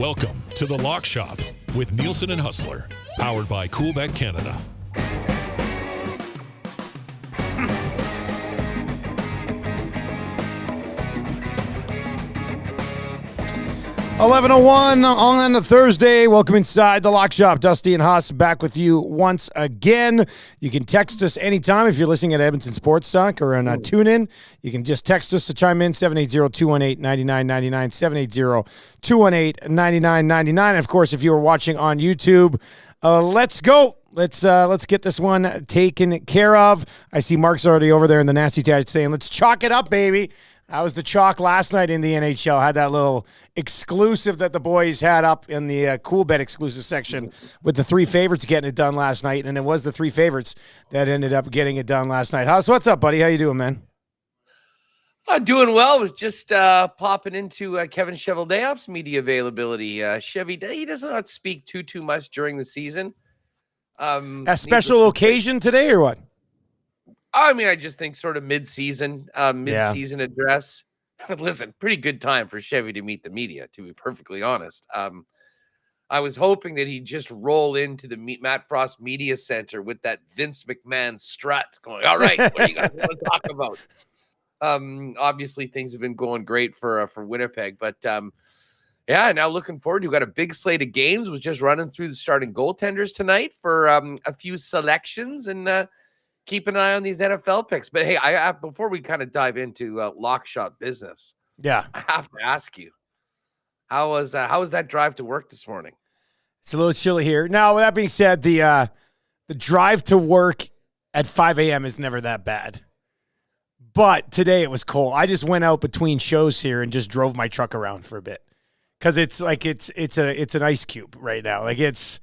Welcome to The Lock Shop with Nielson and Hustler, powered by Coolbet Canada. 11:01 on a Thursday. Welcome inside the Lock Shop. Dusty and Haas back with you once again. You can text us anytime if you're listening at Edmonton Sports Talk or on TuneIn. You can just text us to chime in, 780-218-9999, 780-218-9999. Of course, if you are watching on YouTube, let's go. Let's get this one taken care of. I see Mark's already over there in the nasty chat saying, let's chalk it up, baby. That was the chalk last night in the NHL. Had that little exclusive that the boys had up in the Cool Bet exclusive section with the three favorites getting it done last night, and it was the three favorites that ended up getting it done last night. Haas, what's up, buddy? How you doing, man? Doing well. Was just popping into Kevin Cheveldayoff's media availability. Chevy, he does not speak too much during the season. A special occasion today or what? I mean, I just think sort of mid-season address. Listen, pretty good time for Chevy to meet the media, to be perfectly honest. I was hoping that he'd just roll into the Matt Frost Media Center with that Vince McMahon strut going, all right, what do you guys want to talk about? Obviously, things have been going great for Winnipeg, but yeah, now looking forward. We've got a big slate of games. Was just running through the starting goaltenders tonight for a few selections and keep an eye on these NFL picks. But hey, I before we kind of dive into Lock Shop business, yeah, I have to ask you, how was that drive to work this morning? It's a little chilly here. Now, with that being said, the drive to work at 5 a.m. is never that bad. But today it was cold. I just went out between shows here and just drove my truck around for a bit because it's like it's an ice cube right now. Like it's.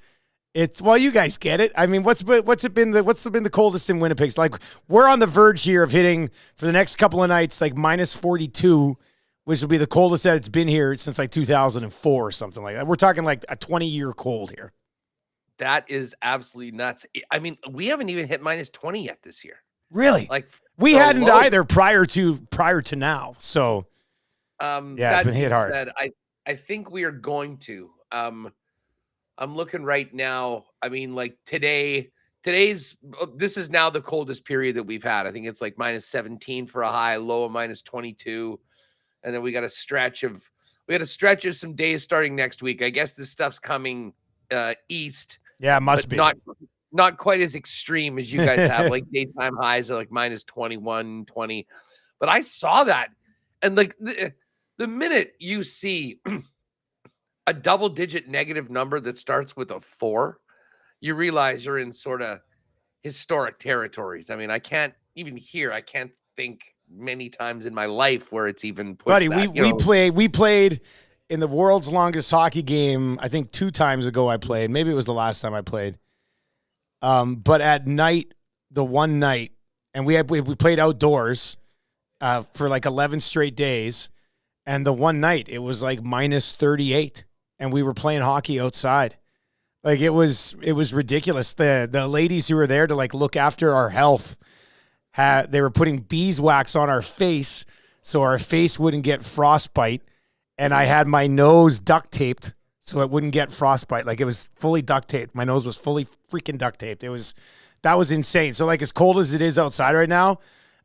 Well, you guys get it. I mean, what's been the coldest in Winnipeg? It's like we're on the verge here of hitting for the next couple of nights like minus 42, which will be the coldest that it's been here since like 2004 or something like that. We're talking like a 20-year cold here. That is absolutely nuts. I mean, we haven't even hit minus 20 yet this year. Really? Like we hadn't either prior to now. So yeah, it's been hit hard. Said, I think we are going to. I'm looking right now. I mean, like this is now the coldest period that we've had. I think it's like minus 17 for a high, low of minus 22. And then we got a stretch of some days starting next week. I guess this stuff's coming east. Yeah, it must be. Not quite as extreme as you guys have. Like daytime highs are like minus 21, 20. But I saw that. And like the minute you see a double-digit negative number that starts with a 4, you realize you're in sort of historic territories. I mean, I can't think many times in my life where it's even put. Buddy, we played in the world's longest hockey game. I think 2 times ago I played. Maybe it was the last time I played. But at night, the one night, and we played outdoors for like 11 straight days, and the one night it was like minus 38. And we were playing hockey outside. Like it was ridiculous. The ladies who were there to like look after our health they were putting beeswax on our face so our face wouldn't get frostbite. And I had my nose duct taped so it wouldn't get frostbite. Like it was fully duct taped. My nose was fully freaking duct taped. That was insane. So like as cold as it is outside right now,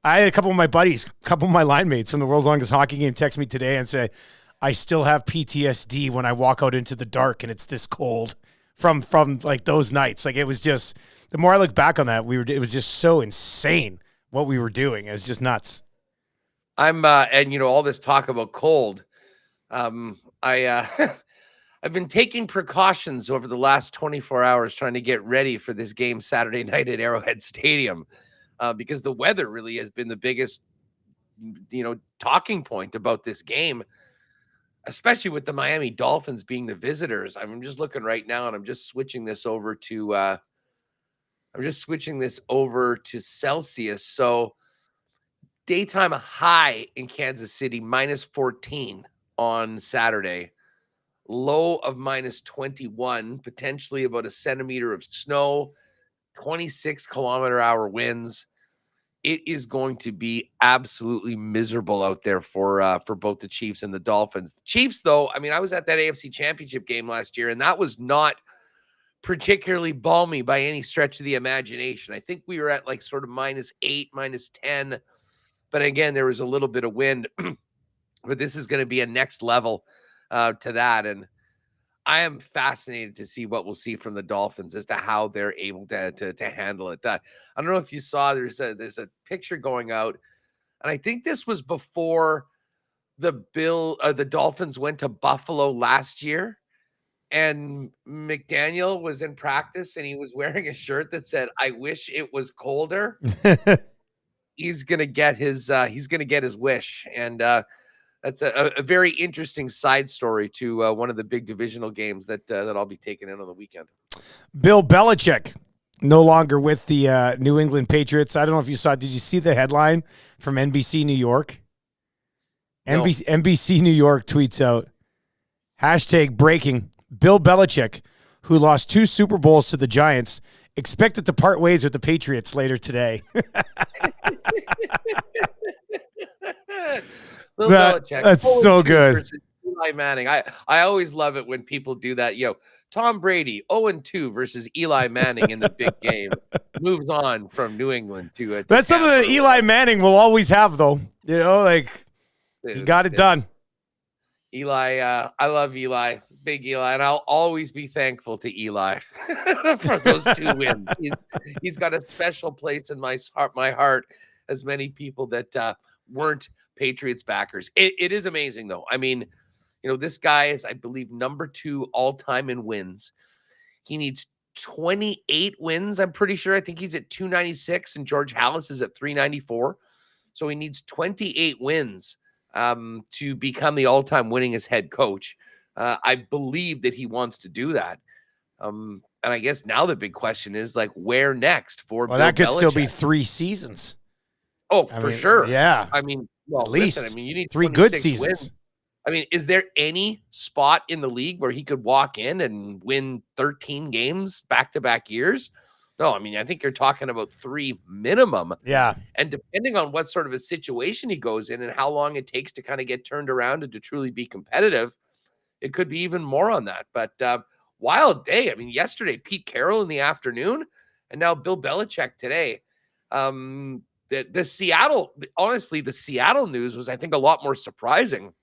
I had a couple of my buddies, a couple of my line mates from the world's longest hockey game text me today and say, I still have PTSD when I walk out into the dark and it's this cold from like those nights. Like it was just, the more I look back on that, it was just so insane what we were doing. It was just nuts. And all this talk about cold. I've been taking precautions over the last 24 hours trying to get ready for this game Saturday night at Arrowhead Stadium because the weather really has been the biggest, talking point about this game. Especially with the Miami Dolphins being the visitors. I'm just looking right now and I'm just switching this over to Celsius. So daytime high in Kansas City, minus 14 on Saturday, low of minus 21, potentially about a centimeter of snow, 26 kilometer-hour winds. it is going to be absolutely miserable out there for both the Chiefs and the Dolphins. The Chiefs, though, I mean, I was at that AFC Championship game last year, and that was not particularly balmy by any stretch of the imagination. I think we were at like sort of -8, -10. But again, there was a little bit of wind. But this is going to be a next level to that. And I am fascinated to see what we'll see from the Dolphins as to how they're able to handle it. I don't know if you saw there's a picture going out, and I think this was before the Dolphins went to Buffalo last year, and McDaniel was in practice and he was wearing a shirt that said, "I wish it was colder." He's gonna get his wish, and that's a very interesting side story to one of the big divisional games that I'll be taking in on the weekend. Bill Belichick, no longer with the New England Patriots. I don't know if you saw. Did you see the headline from NBC New York? No. NBC New York tweets out, #breaking, Bill Belichick, who lost 2 Super Bowls to the Giants, expected to part ways with the Patriots later today. That's so good. Eli Manning. I always love it when people do that. Tom Brady, 0-2 versus Eli Manning in the big game. Moves on from New England to that's something that Eli Manning will always have, though. He got it done. Eli, I love Eli, big Eli, and I'll always be thankful to Eli for those 2 wins. He's got a special place in my heart, as many people that weren't Patriots backers. It is amazing, though. I mean, this guy is, I believe, number 2 all-time in wins. He needs 28 wins, I'm pretty sure. I think he's at 296, and George Halas is at 394. So he needs 28 wins to become the all-time winningest head coach. I believe that he wants to do that. And I guess now the big question is, like, where next for Bill that could Belichick? still be 3 seasons. Oh, for sure. Yeah. I mean, well, at least. Listen, I mean, you need 3 good seasons. Wins. I mean, is there any spot in the league where he could walk in and win 13 games back-to-back years? No, I mean, I think you're talking about 3 minimum. Yeah. And depending on what sort of a situation he goes in and how long it takes to kind of get turned around and to truly be competitive, it could be even more on that. But wild day. I mean, yesterday, Pete Carroll in the afternoon, and now Bill Belichick today. The Seattle news was, I think, a lot more surprising.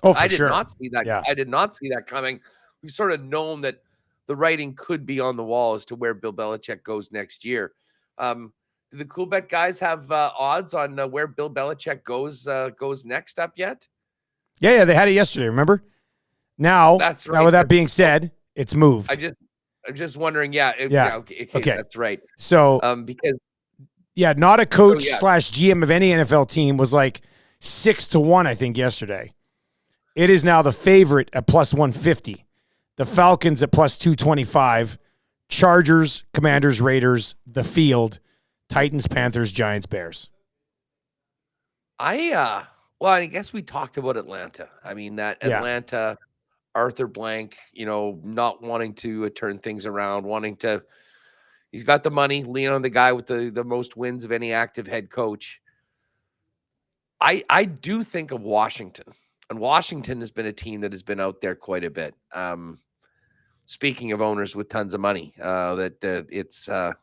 Oh, for I did sure. not see that. Yeah. I did not see that coming. We've sort of known that the writing could be on the wall as to where Bill Belichick goes next year. Do the Cool Bet guys have odds on where Bill Belichick goes next up yet? Yeah, they had it yesterday. Remember? Now, that's right. Now, with that being said, it's moved. I'm just wondering. Okay, that's right. So, because not a coach / GM of any NFL team was like 6-1, I think, yesterday. It is now the favorite at +150. The Falcons at +225. Chargers, Commanders, Raiders, the field, Titans, Panthers, Giants, Bears. I guess we talked about Atlanta. I mean, that Atlanta, Arthur Blank, not wanting to turn things around, he's got the money, lean on the guy with the most wins of any active head coach. I do think of Washington, and Washington has been a team that has been out there quite a bit. Speaking of owners with tons of money, it's a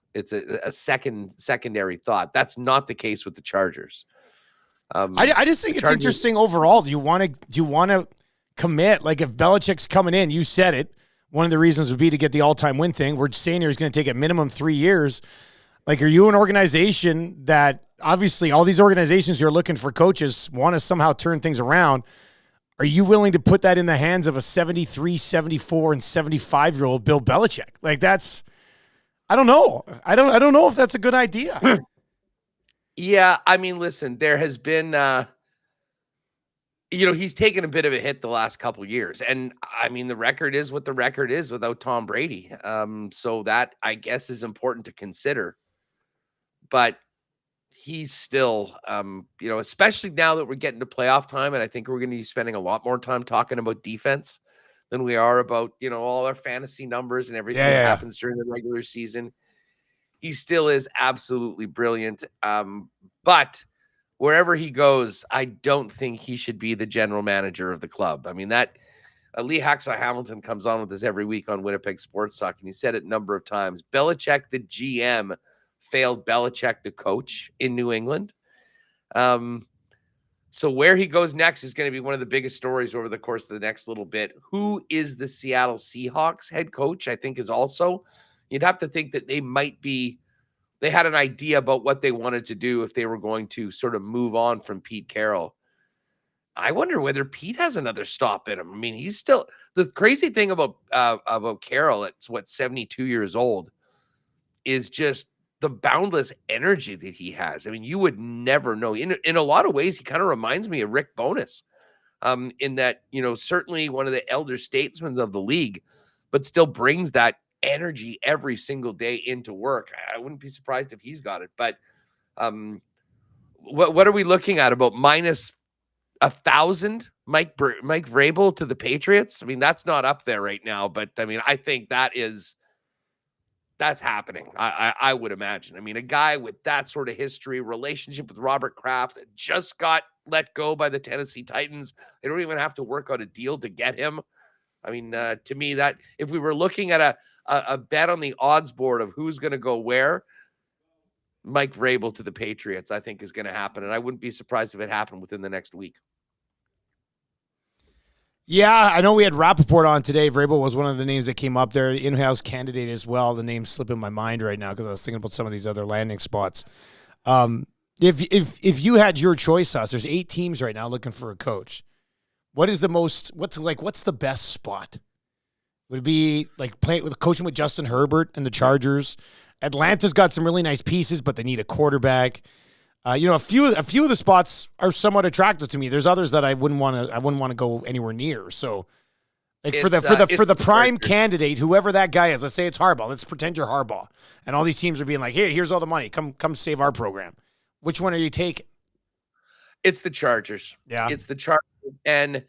secondary thought. That's not the case with the Chargers. I just think it's interesting overall. Do you want to commit? Like, if Belichick's coming in, you said it. One of the reasons would be to get the all-time win thing. We're saying he's going to take a minimum 3 years. Like, are you an organization that obviously all these organizations who are looking for coaches want to somehow turn things around? Are you willing to put that in the hands of a 73, 74, and 75-year-old Bill Belichick? Like, that's, I don't know. I don't know if that's a good idea. Yeah, I mean, listen, there has been, he's taken a bit of a hit the last couple of years. And, I mean, the record is what the record is without Tom Brady. So that, I guess, is important to consider. But he's still, especially now that we're getting to playoff time, and I think we're going to be spending a lot more time talking about defense than we are about, all our fantasy numbers and everything that happens during the regular season. he still is absolutely brilliant. But wherever he goes, I don't think he should be the general manager of the club. I mean, that Lee Hacksaw Hamilton comes on with us every week on Winnipeg Sports Talk, and he said it a number of times. Belichick, the GM, failed Belichick, the coach in New England. So where he goes next is going to be one of the biggest stories over the course of the next little bit. Who is the Seattle Seahawks head coach? I think is also, you'd have to think that they had an idea about what they wanted to do if they were going to sort of move on from Pete Carroll. I wonder whether Pete has another stop in him. I mean, he's still, the crazy thing about Carroll, it's 72 years old, is just the boundless energy that he has. I mean, you would never know. In a lot of ways, he kind of reminds me of Rick Bowness, in that, certainly one of the elder statesmen of the league, but still brings that energy every single day into work. I wouldn't be surprised if he's got it. But what are we looking at? About minus 1,000 Mike Vrabel to the Patriots? I mean, that's not up there right now, but I mean, I think that's happening. I would imagine. I mean, a guy with that sort of history, relationship with Robert Kraft, that just got let go by the Tennessee Titans. They don't even have to work out a deal to get him. I mean, to me, that if we were looking at a bet on the odds board of who's going to go where, Mike Vrabel to the Patriots, I think, is going to happen. And I wouldn't be surprised if it happened within the next week. Yeah, I know we had Rappaport on today. Vrabel was one of the names that came up there. In-house candidate as well. The name's slipping my mind right now because I was thinking about some of these other landing spots. If you had your choice, there's 8 teams right now looking for a coach. What's the best spot? Would it be like coaching with Justin Herbert and the Chargers? Atlanta's got some really nice pieces, but they need a quarterback. A few of the spots are somewhat attractive to me. There's others that I wouldn't want to go anywhere near. So, for the prime candidate, whoever that guy is, let's say it's Harbaugh. Let's pretend you're Harbaugh, and all these teams are being like, here's all the money. Come save our program. Which one are you taking? It's the Chargers. Yeah, it's the Chargers, and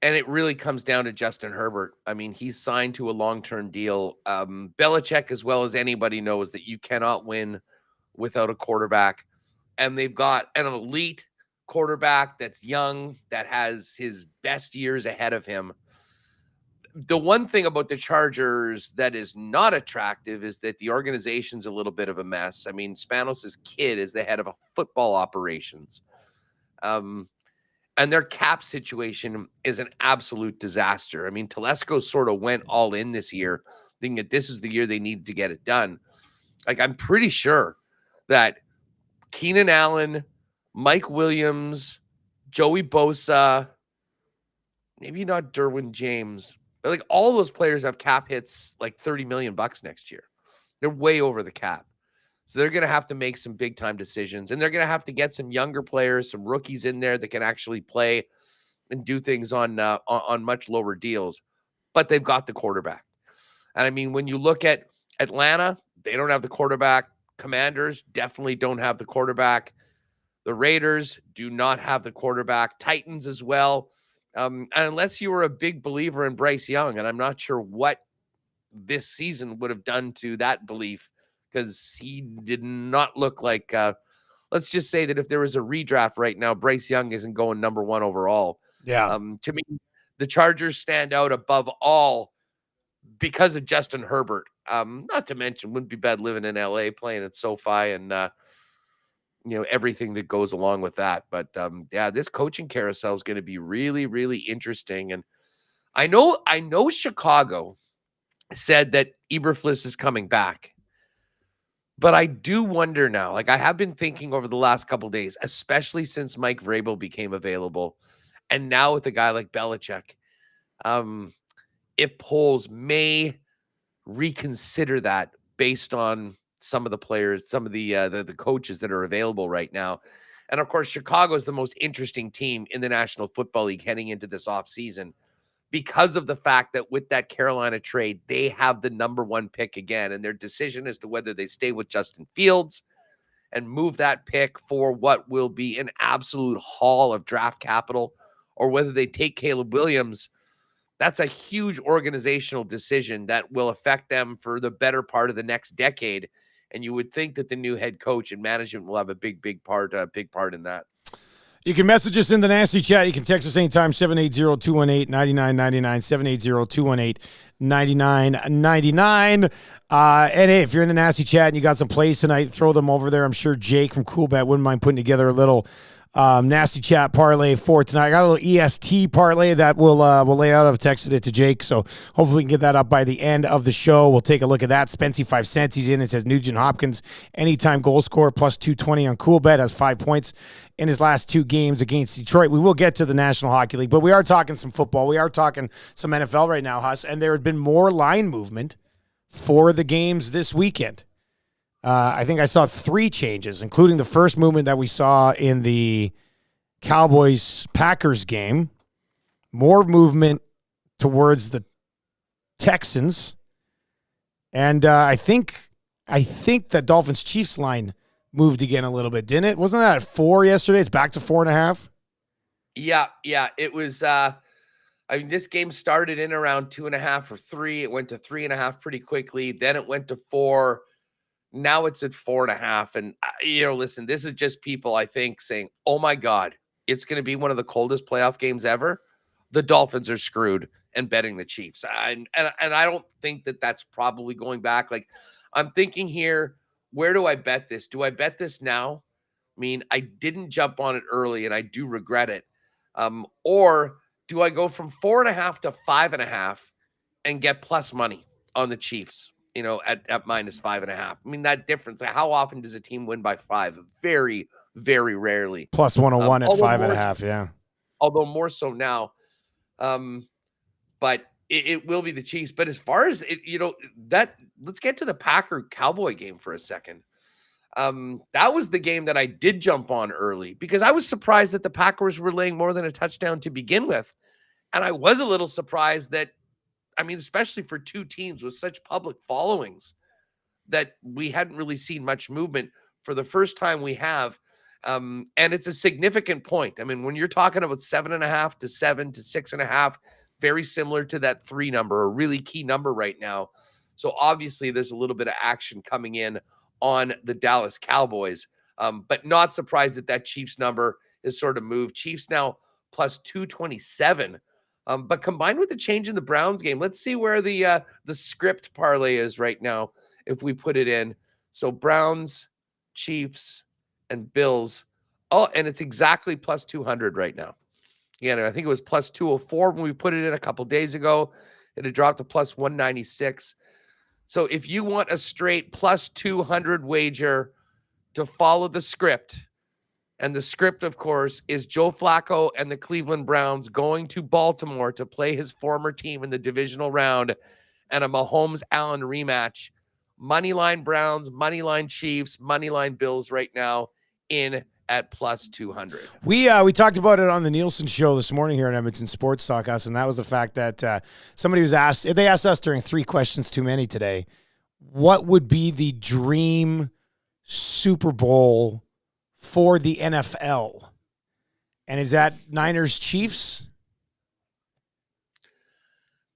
it really comes down to Justin Herbert. I mean, he's signed to a long-term deal. Belichick, as well as anybody, knows that you cannot win without a quarterback. And they've got an elite quarterback that's young, that has his best years ahead of him. The one thing about the Chargers that is not attractive is that the organization's a little bit of a mess. I mean, Spanos' kid is the head of football operations. And their cap situation is an absolute disaster. I mean, Telesco sort of went all in this year, thinking that this is the year they needed to get it done. Like, I'm pretty sure that Keenan Allen, Mike Williams, Joey Bosa, maybe not Derwin James, but like all those players have cap hits like $30 million next year. They're way over the cap. So they're going to have to make some big time decisions, and they're going to have to get some younger players, some rookies in there that can actually play and do things on much lower deals. But they've got the quarterback. And I mean, when you look at Atlanta, they don't have the quarterback. Commanders definitely don't have the quarterback. The Raiders do not have the quarterback. Titans as well. And unless you were a big believer in Bryce Young, and I'm not sure what this season would have done to that belief, because he did not look like, let's just say that if there was a redraft right now, Bryce Young isn't going number 1 overall. Yeah. To me, the Chargers stand out above all because of Justin Herbert. Not to mention, wouldn't be bad living in LA, playing at SoFi, and everything that goes along with that. But this coaching carousel is going to be really, really interesting. And I know Chicago said that Eberflus is coming back, but I do wonder now. Like, I have been thinking over the last couple of days, especially since Mike Vrabel became available, and now with a guy like Belichick, if polls may reconsider that based on some of the players, some of the coaches that are available right now. And of course, Chicago is the most interesting team in the National Football League heading into this offseason because of the fact that with that Carolina trade, they have the number 1 pick again, and their decision as to whether they stay with Justin Fields and move that pick for what will be an absolute haul of draft capital, or whether they take Caleb Williams. That's a huge organizational decision that will affect them for the better part of the next decade. And you would think that the new head coach and management will have a big part in that. You can message us in the Nasty Chat. You can text us anytime, 780-218-9999, 780-218-9999. And hey, if you're in the Nasty Chat and you got some plays tonight, throw them over there. I'm sure Jake from CoolBet wouldn't mind putting together a little Nasty Chat parlay for tonight. I got a little EST parlay that we'll lay out. I've texted it to Jake, so hopefully we can get that up by the end of the show. We'll take a look at that. Spency 5 cents. He's in. It says Nugent Hopkins, anytime goal scorer, plus 220 on CoolBet, has 5 points in his last 2 games against Detroit. We will get to the National Hockey League, but we are talking some football. We are talking some NFL right now, Huss, and there had been more line movement for the games this weekend. I think I saw 3 changes, including the first movement that we saw in the Cowboys-Packers game. More movement towards the Texans. And I think the Dolphins-Chiefs line moved again a little bit, didn't it? Wasn't that at 4 yesterday? It's back to 4.5? Yeah. It was, this game started in around 2.5 or 3. It went to 3.5 pretty quickly. Then it went to 4. Now it's at 4.5. And, listen, this is just people, I think, saying, oh, my God, it's going to be one of the coldest playoff games ever. The Dolphins are screwed and betting the Chiefs. And I don't think that that's probably going back. Like, I'm thinking here, where do I bet this? Do I bet this now? I mean, I didn't jump on it early, and I do regret it. Or do I go from 4.5 to 5.5 and get plus money on the Chiefs? At minus 5.5. I mean, that difference. How often does a team win by 5? Very, very rarely. Plus 101 at 5.5. Yeah. Although more so now. But it will be the Chiefs. But as far as let's get to the Packer-Cowboy game for a second. That was the game that I did jump on early because I was surprised that the Packers were laying more than a touchdown to begin with. And I was a little surprised that, especially for 2 teams with such public followings, that we hadn't really seen much movement for the first time we have. And it's a significant point. When you're talking about 7.5 to 7 to 6.5, very similar to that 3 number, a really key number right now. So obviously there's a little bit of action coming in on the Dallas Cowboys, but not surprised that Chiefs number is sort of moved. Chiefs now plus 227. But combined with the change in the Browns game, let's see where the script parlay is right now if we put it in. So Browns, Chiefs, and Bills. Oh, and it's exactly plus 200 right now. Again, I think it was plus 204 when we put it in a couple days ago. It had dropped to plus 196. So if you want a straight plus 200 wager to follow the script, and the script, of course, is Joe Flacco and the Cleveland Browns going to Baltimore to play his former team in the divisional round and a Mahomes-Allen rematch. Moneyline Browns, moneyline Chiefs, moneyline Bills right now in at plus 200. We talked about it on the Nielsen show this morning here at Edmonton Sports Talk Us, and that was the fact that somebody was asked, they asked us during 3 questions too many today, what would be the dream Super Bowl for the NFL? And is that Niners Chiefs?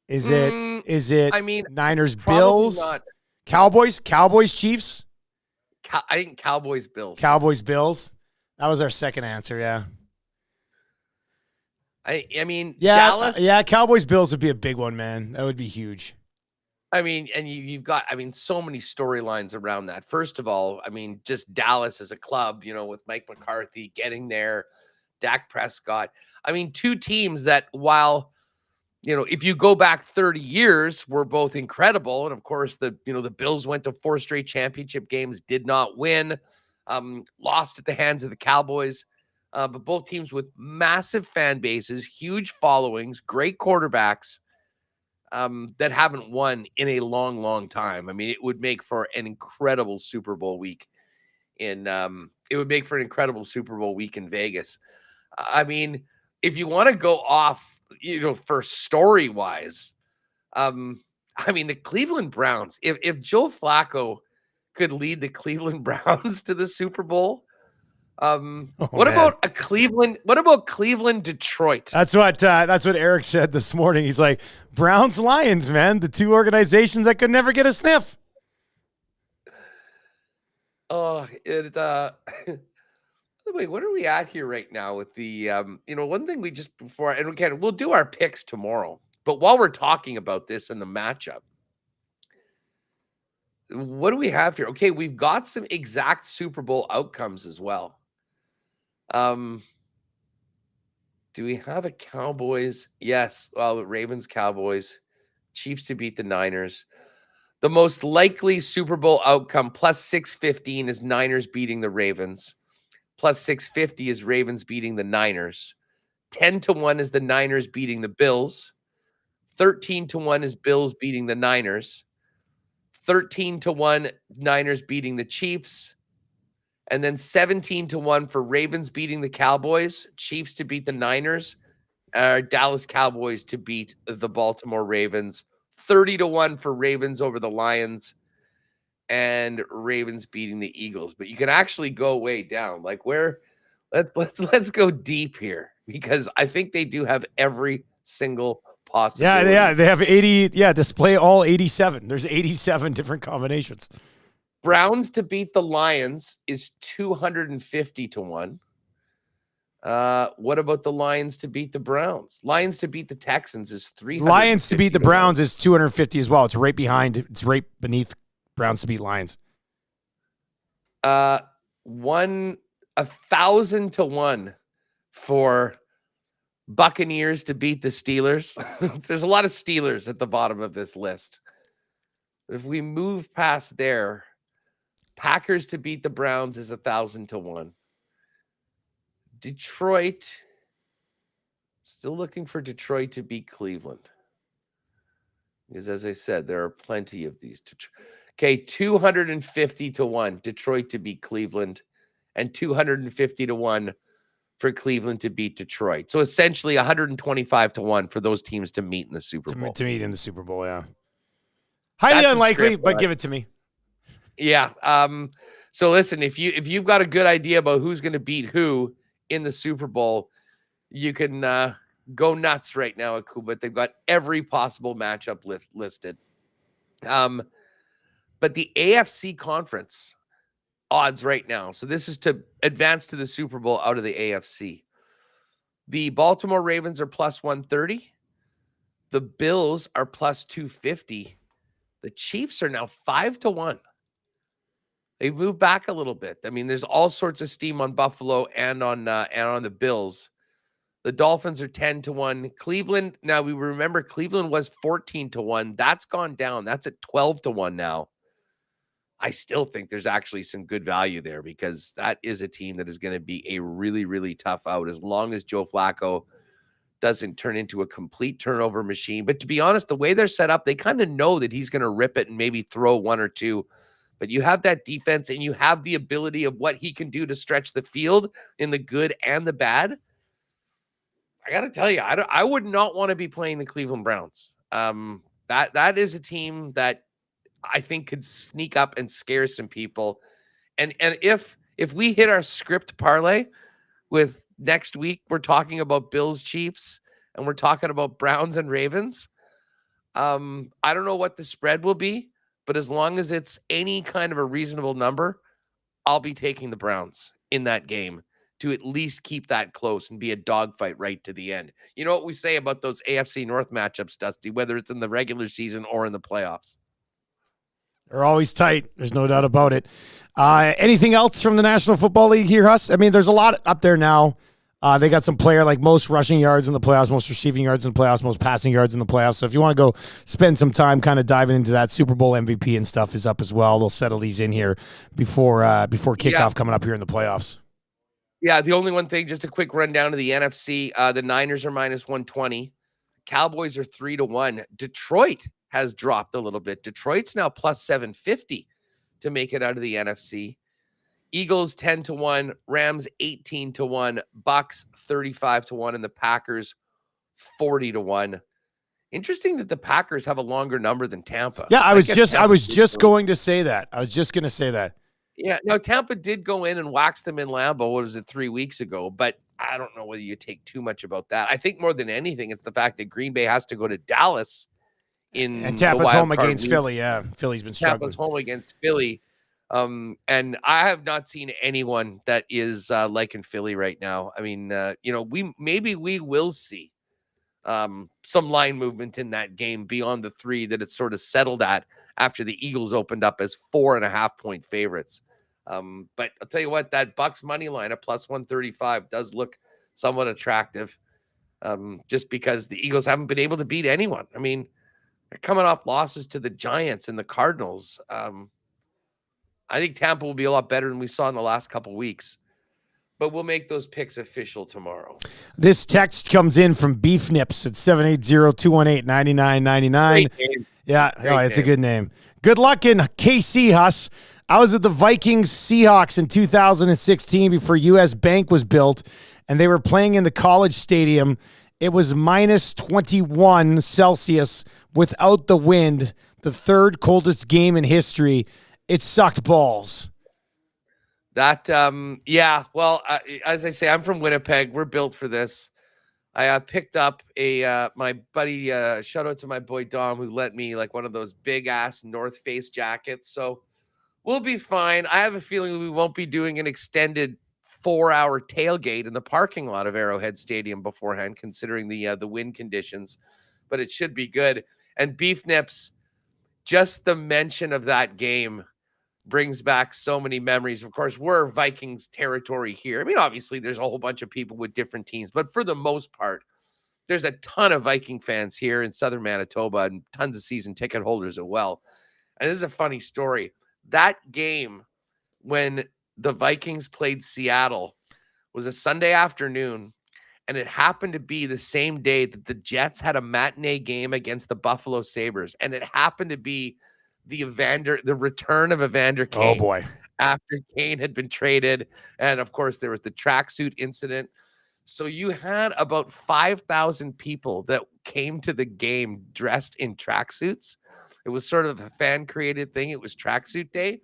Is it Niners Bills? Not. Cowboys Chiefs? I think Cowboys Bills. Cowboys Bills. That was our second answer, yeah. Dallas. Yeah, Cowboys Bills would be a big one, man. That would be huge. And you've got, so many storylines around that. First of all, just Dallas as a club, with Mike McCarthy getting there, Dak Prescott. 2 teams that, while, if you go back 30 years, were both incredible. And of course, the Bills went to 4 straight championship games, did not win, lost at the hands of the Cowboys. But both teams with massive fan bases, huge followings, great quarterbacks. That haven't won in a long, long time. It would make for an incredible Super Bowl week in Vegas. If you want to go off, for story wise, the Cleveland Browns, if Joe Flacco could lead the Cleveland Browns to the Super Bowl, what about Cleveland, Detroit? That's what Eric said this morning. He's like, Browns, Lions, man, the 2 organizations that could never get a sniff. Oh, it by the way, what are we at here right now with the one thing we just before, and we'll do our picks tomorrow. But while we're talking about this and the matchup, what do we have here? Okay, we've got some exact Super Bowl outcomes as well. Do we have a Cowboys? Yes. Well, Ravens, Cowboys, Chiefs to beat the Niners. The most likely Super Bowl outcome plus 615 is Niners beating the Ravens. Plus 650 is Ravens beating the Niners. 10-1 is the Niners beating the Bills. 13-1 is Bills beating the Niners. 13-1 Niners beating the Chiefs. And then 17-1 for Ravens beating the Cowboys, Chiefs to beat the Niners, Dallas Cowboys to beat the Baltimore Ravens. 30-1 for Ravens over the Lions, and Ravens beating the Eagles. But you can actually go way down. Like let's go deep here, because I think they do have every single possibility. Yeah, they have 80. Yeah, display all 87. There's 87 different combinations. Browns to beat the Lions is 250-1. What about the Lions to beat the Browns? Lions to beat the Texans is 300. Lions to beat the Browns is 250 as well. It's right behind. It's right beneath Browns to beat Lions. 1,000-1 for Buccaneers to beat the Steelers. There's a lot of Steelers at the bottom of this list. If we move past there, Packers to beat the Browns is 1,000-1. Detroit, still looking for Detroit to beat Cleveland. Because as I said, there are plenty of these. Okay, 250-1, Detroit to beat Cleveland, and 250-1 for Cleveland to beat Detroit. So essentially 125-1 for those teams to meet in the Super Bowl. To meet in the Super Bowl, yeah. Highly unlikely, but give it to me. Yeah. So listen, if you've got a good idea about who's going to beat who in the Super Bowl, you can go nuts right now at Kuba. They've got every possible matchup listed. But the AFC conference odds right now. So this is to advance to the Super Bowl out of the AFC. The Baltimore Ravens are plus 130. The Bills are plus 250. The Chiefs are now 5-1. They've moved back a little bit. I mean, there's all sorts of steam on Buffalo and on the Bills. The Dolphins are 10-1. Cleveland, now we remember Cleveland was 14-1. That's gone down. That's at 12-1 now. I still think there's actually some good value there, because that is a team that is going to be a really, really tough out as long as Joe Flacco doesn't turn into a complete turnover machine. But to be honest, the way they're set up, they kind of know that he's going to rip it and maybe throw one or two. But you have that defense, and you have the ability of what he can do to stretch the field in the good and the bad. I got to tell you, I would not want to be playing the Cleveland Browns. That is a team that I think could sneak up and scare some people. And if we hit our script parlay with next week, we're talking about Bills, Chiefs, and we're talking about Browns and Ravens. I don't know what the spread will be, but as long as it's any kind of a reasonable number, I'll be taking the Browns in that game to at least keep that close and be a dogfight right to the end. You know what we say about those AFC North matchups, Dusty, whether it's in the regular season or in the playoffs? They're always tight. There's no doubt about it. Anything else from the National Football League here, Huss? I mean, there's a lot up there now. They got some player like most rushing yards in the playoffs, most receiving yards in the playoffs, most passing yards in the playoffs. So if you want to go spend some time kind of diving into that, Super Bowl MVP and stuff is up as well. They'll settle these in here before kickoff coming up here in the playoffs. Yeah, the only one thing, just a quick rundown of the NFC. The Niners are minus 120. Cowboys are 3-1. Detroit has dropped a little bit. Detroit's now plus 750 to make it out of the NFC. Eagles 10-1, Rams 18-1, Bucks 35-1, and the Packers 40-1. Interesting that the Packers have a longer number than Tampa. Yeah, I was just going to say that. I was just going to say that. Yeah, no, Tampa did go in and wax them in Lambeau. What was it, 3 weeks ago? But I don't know whether you take too much about that. I think more than anything, it's the fact that Green Bay has to go to Dallas and Tampa's home against Philly. Yeah, Philly's been struggling. Tampa's home against Philly. And I have not seen anyone that is liking Philly right now. I mean, we will see some line movement in that game beyond the 3 that it's sort of settled at after the Eagles opened up as 4.5-point favorites. But I'll tell you what, that Bucks money line at plus 135 does look somewhat attractive, just because the Eagles haven't been able to beat anyone. I mean, they're coming off losses to the Giants and the Cardinals. I think Tampa will be a lot better than we saw in the last couple weeks. But we'll make those picks official tomorrow. This text comes in from Beef Nips at 780-218-9999. Yeah, it's a good name. Good luck in KC, Huss. I was at the Vikings-Seahawks in 2016 before U.S. Bank was built, and they were playing in the college stadium. It was minus 21 Celsius without the wind, the third coldest game in history. It sucked balls. That, well, as I say, I'm from Winnipeg. We're built for this. I picked up my buddy, shout out to my boy Dom, who lent me like one of those big ass North Face jackets. So we'll be fine. I have a feeling we won't be doing an extended 4-hour tailgate in the parking lot of Arrowhead Stadium beforehand, considering the wind conditions, but it should be good. And Beef Nips, just the mention of that game brings back so many memories. Of course, we're Vikings territory here. I mean, obviously, there's a whole bunch of people with different teams, but for the most part, there's a ton of Viking fans here in southern Manitoba and tons of season ticket holders as well. And this is a funny story. That game, when the Vikings played Seattle, was a Sunday afternoon, and it happened to be the same day that the Jets had a matinee game against the Buffalo Sabres, and it happened to be the return of Evander Kane. Oh boy! After Kane had been traded, and of course there was the tracksuit incident. So you had about 5,000 people that came to the game dressed in tracksuits. It was sort of a fan-created thing. It was tracksuit day.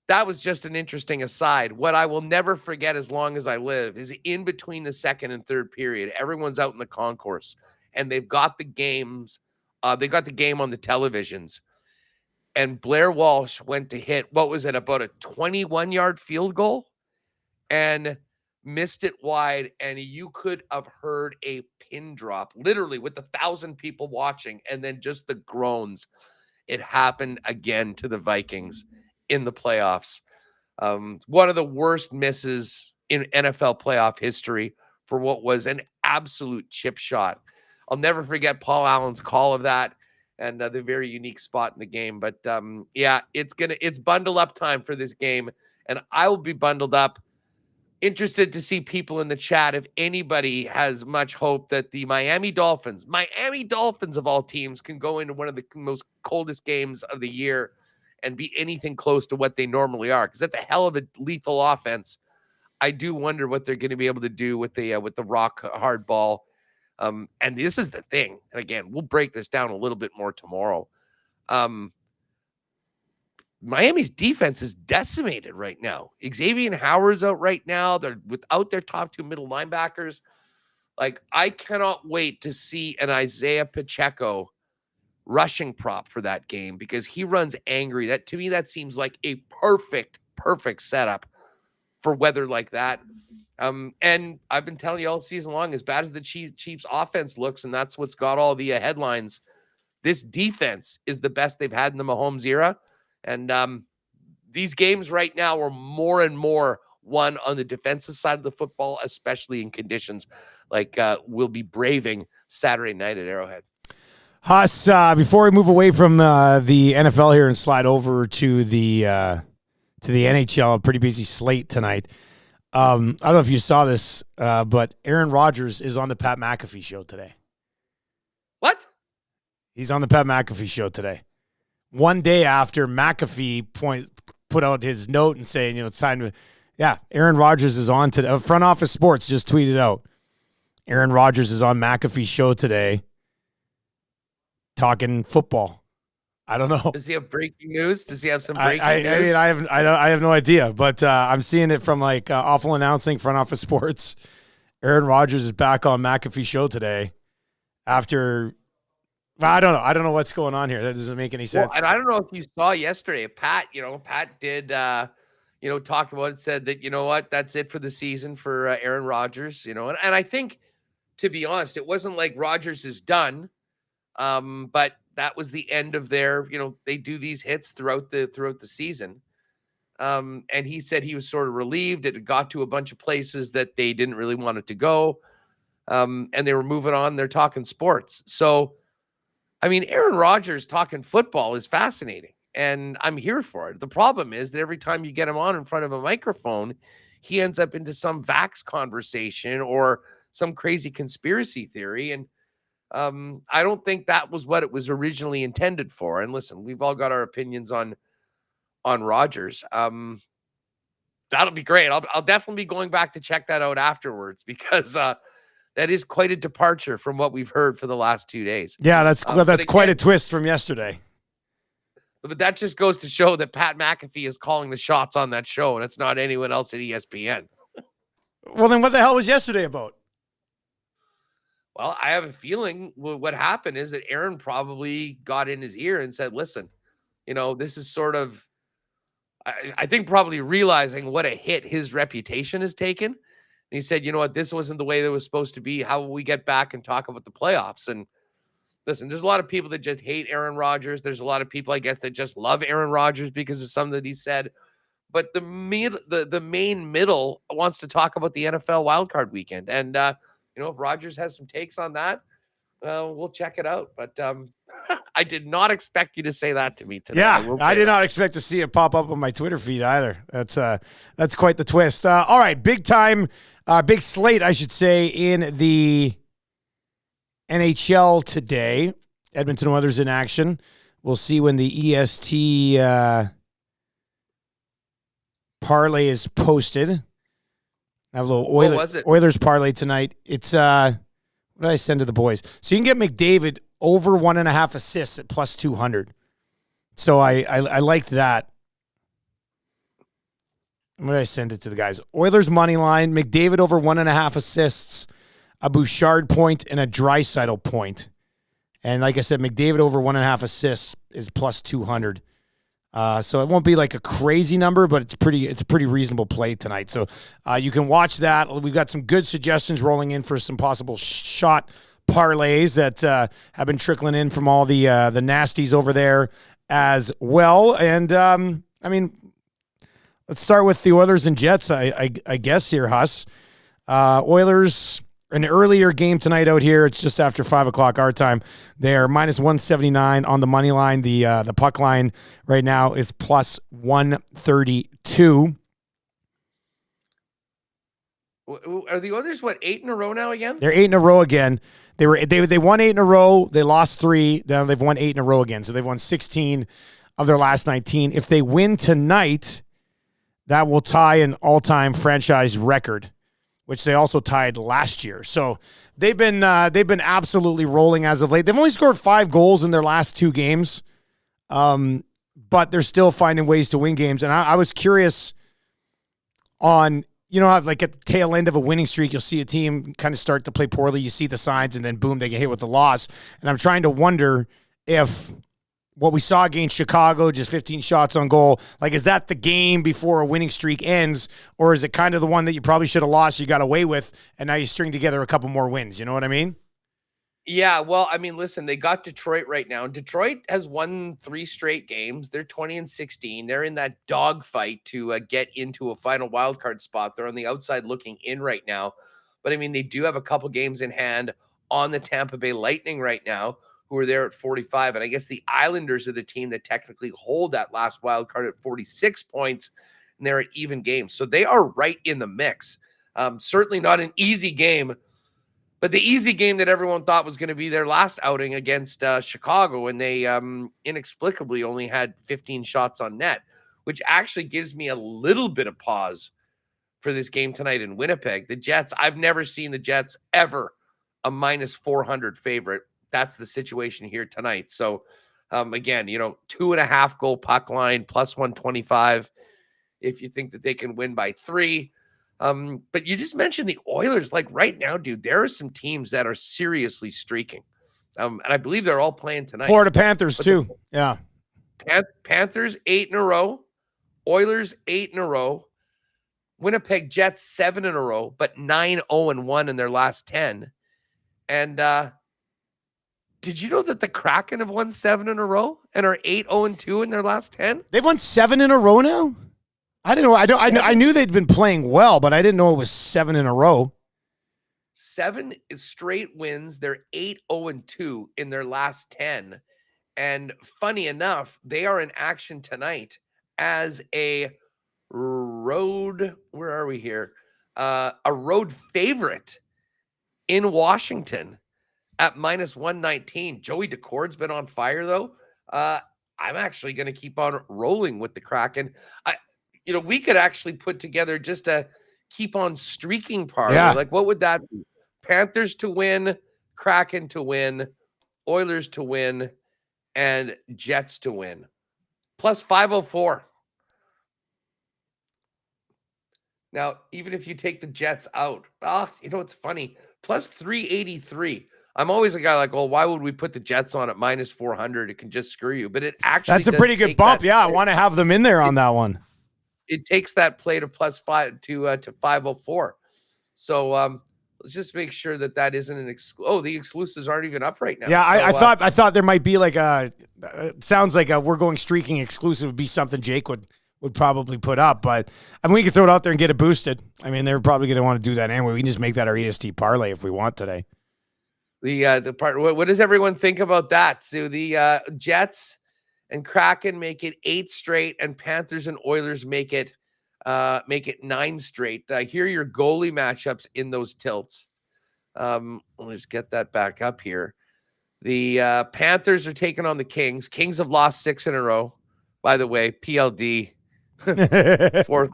That was just an interesting aside. What I will never forget as long as I live is in between the second and third period, everyone's out in the concourse, and they've got the games. They got the game on the televisions. And Blair Walsh went to hit, what was it, about a 21-yard field goal, and missed it wide. And you could have heard a pin drop, literally with 1,000 people watching, and then just the groans. It happened again to the Vikings in the playoffs. One of the worst misses in NFL playoff history for what was an absolute chip shot. I'll never forget Paul Allen's call of that. And the very unique spot in the game. But it's bundle up time for this game. And I will be bundled up. Interested to see people in the chat if anybody has much hope that the Miami Dolphins of all teams, can go into one of the most coldest games of the year and be anything close to what they normally are. Because that's a hell of a lethal offense. I do wonder what they're going to be able to do with the rock hard ball. And this is the thing. And again, we'll break this down a little bit more tomorrow. Miami's defense is decimated right now. Xavier Howard's out right now. They're without their top 2 middle linebackers. Like, I cannot wait to see an Isaiah Pacheco rushing prop for that game, because he runs angry. That, to me, that seems like a perfect setup for weather like that. And I've been telling you all season long, as bad as the Chiefs offense looks, and that's what's got all the headlines, this defense is the best they've had in the Mahomes era. And these games right now are more and more won on the defensive side of the football, especially in conditions like we'll be braving Saturday night at Arrowhead. Huss, before we move away from the NFL here and slide over to the NHL, a pretty busy slate tonight. I don't know if you saw this, but Aaron Rodgers is on the Pat McAfee show today. What? He's on the Pat McAfee show today. One day after McAfee put out his note and saying, it's time to, Aaron Rodgers is on today. Front Office Sports just tweeted out, Aaron Rodgers is on McAfee's show today talking football. I don't know. Does he have breaking news? Does he have some breaking news? I mean, I have no idea, but I'm seeing it from like Awful Announcing, Front Office Sports. Aaron Rodgers is back on McAfee's show today after I don't know. I don't know what's going on here. That doesn't make any sense. Well, and I don't know if you saw yesterday, Pat did, talk about it, said that, you know what, that's it for the season for Aaron Rodgers, and I think, to be honest, it wasn't like Rodgers is done. But that was the end of their, they do these hits throughout the season. And he said he was sort of relieved. It got to a bunch of places that they didn't really want it to go. And they were moving on. They're talking sports. So, I mean, Aaron Rodgers talking football is fascinating, and I'm here for it. The problem is that every time you get him on in front of a microphone, he ends up into some vax conversation or some crazy conspiracy theory. And I don't think that was what it was originally intended for. And listen, we've all got our opinions on Rodgers. That'll be great. I'll definitely be going back to check that out afterwards, because that is quite a departure from what we've heard for the last 2 days. Yeah, that's quite a twist from yesterday. But that just goes to show that Pat McAfee is calling the shots on that show, and it's not anyone else at ESPN. Well, then what the hell was yesterday about? Well, I have a feeling what happened is that Aaron probably got in his ear and said, listen, this is sort of, I think probably realizing what a hit his reputation has taken. And he said, you know what, this wasn't the way that was supposed to be. How will we get back and talk about the playoffs? And listen, there's a lot of people that just hate Aaron Rodgers. There's a lot of people, I guess, that just love Aaron Rodgers because of something that he said. But the main middle wants to talk about the NFL wildcard weekend. And, if Rodgers has some takes on that, we'll check it out. But I did not expect you to say that to me today. Yeah, I did not expect to see it pop up on my Twitter feed either. That's quite the twist. All right, big slate, I should say, in the NHL today. Edmonton Oilers in action. We'll see when the EST parlay is posted. I have a little Oilers parlay tonight. It's what did I send to the boys? So you can get McDavid over 1.5 assists at plus 200. So I liked that. What did I send it to the guys? Oilers money line, McDavid over 1.5 assists, a Bouchard point, and a Draisaitl point. And like I said, McDavid over 1.5 assists is plus 200. So it won't be like a crazy number, but it's a pretty reasonable play tonight. So you can watch that. We've got some good suggestions rolling in for some possible shot parlays that have been trickling in from all the nasties over there as well. And I mean, let's start with the Oilers and Jets. I guess here, Huss. Oilers. An earlier game tonight out here. It's just after 5 o'clock our time. They're minus 179 on the money line. The puck line right now is plus 132. Are the Oilers 8 in a row now again? They're 8 in a row again. They won 8 in a row. They lost 3. Then they've won 8 in a row again. So they've won 16 of their last 19. If they win tonight, that will tie an all-time franchise record, which they also tied last year. So they've been absolutely rolling as of late. They've only scored 5 goals in their last 2 games, but they're still finding ways to win games. And I was curious on, how like at the tail end of a winning streak, you'll see a team kind of start to play poorly. You see the signs, and then boom, they get hit with the loss. And I'm trying to wonder if what we saw against Chicago, just 15 shots on goal, like, is that the game before a winning streak ends, or is it kind of the one that you probably should have lost, you got away with, and now you string together a couple more wins? You know what I mean? Yeah, well, I mean, listen, they got Detroit right now. Detroit has won 3 straight games. They're 20-16. They're in that dogfight to get into a final wildcard spot. They're on the outside looking in right now. But, I mean, they do have a couple games in hand on the Tampa Bay Lightning right now, who are there at 45. And I guess the Islanders are the team that technically hold that last wild card at 46 points, and they're at even games. So they are right in the mix. Certainly not an easy game, but the easy game that everyone thought was going to be their last outing against Chicago, and they inexplicably only had 15 shots on net, which actually gives me a little bit of pause for this game tonight in Winnipeg. The Jets, I've never seen the Jets ever a minus 400 favorite. That's the situation here tonight. So, again, 2.5 goal puck line, plus 125 if you think that they can win by 3. But you just mentioned the Oilers. Like right now, dude, there are some teams that are seriously streaking. And I believe they're all playing tonight. Florida Panthers too. Yeah. Panthers 8 in a row. Oilers 8 in a row. Winnipeg Jets 7 in a row, but 9-0-1 in their last 10. And did you know that the Kraken have won 7 in a row and are 8-0-2 in their last 10? They've won 7 in a row now? I didn't know. I knew they'd been playing well, but I didn't know it was 7 in a row. 7 straight wins. They're 8-0-2 in their last 10. And funny enough, they are in action tonight as a road, where are we here? A road favorite in Washington at -119. Joey Decord's been on fire, though. I'm actually going to keep on rolling with the Kraken. We could actually put together just a keep on streaking parlay. Yeah. Like, what would that be? Panthers to win, Kraken to win, Oilers to win, and Jets to win. Plus 504. Now, even if you take the Jets out, it's funny. Plus 383. I'm always a guy like, well, why would we put the Jets on at -400? It can just screw you. But it actually that's a pretty good bump. Yeah, I want to have them in there on that one. It takes that play to plus 5 to 504. So let's just make sure that isn't an the exclusives aren't even up right now. Yeah, I thought there might be like it sounds like we're going streaking exclusive would be something Jake would probably put up, but I mean we can throw it out there and get it boosted. I mean they're probably going to want to do that anyway. We can just make that our EST parlay if we want today. The part. What does everyone think about that? So the Jets and Kraken make it 8 straight, and Panthers and Oilers make it 9 straight. I hear your goalie matchups in those tilts. Let's get that back up here. The Panthers are taking on the Kings. Kings have lost 6 in a row. By the way, PLD, fourth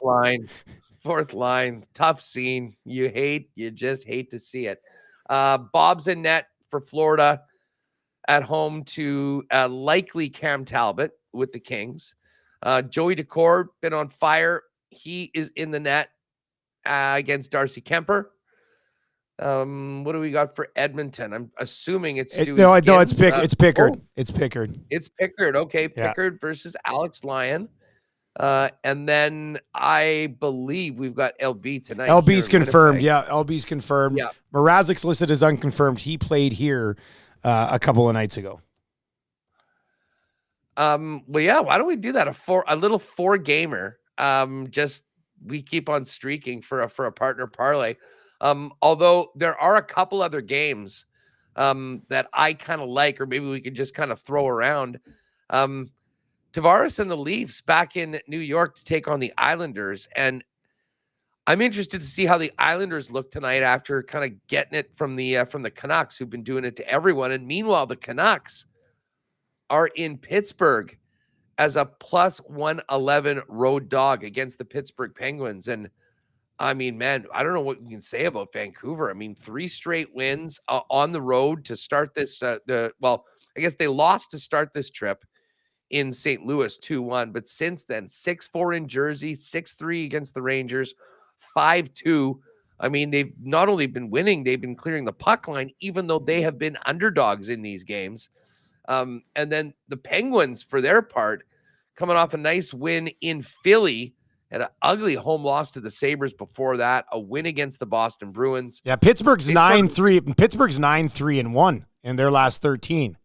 line, tough scene. You just hate to see it. Bob's in net for Florida at home to likely Cam Talbot with the Kings. Joey Decord been on fire. He is in the net against Darcy Kemper. What do we got for Edmonton? I'm assuming it's it's Pickard. It's Pickard. It's Pickard. Okay, Pickard versus Alex Lyon. And then I believe we've got LB tonight. LB's confirmed. Yeah, LB's confirmed. Yeah. Mrazek's listed as unconfirmed. He played here a couple of nights ago. Well, yeah. Why don't we do that? A little 4-gamer. Just we keep on streaking for a partner parlay. Although there are a couple other games that I kind of like, or maybe we could just kind of throw around. Tavares and the Leafs back in New York to take on the Islanders. And I'm interested to see how the Islanders look tonight after kind of getting it from the Canucks, who've been doing it to everyone. And meanwhile, the Canucks are in Pittsburgh as a plus 111 road dog against the Pittsburgh Penguins. And I mean, man, I don't know what you can say about Vancouver. I mean, 3 straight wins on the road to start this. I guess they lost to start this trip in St. Louis 2-1, but since then 6-4 in Jersey, 6-3 against the Rangers, 5-2. I mean, they've not only been winning, they've been clearing the puck line, even though they have been underdogs in these games. And then the Penguins, for their part, coming off a nice win in Philly, had an ugly home loss to the Sabres before that, a win against the Boston Bruins. Yeah, Pittsburgh's 9-3. Pittsburgh's 9-3-1 in their last 13.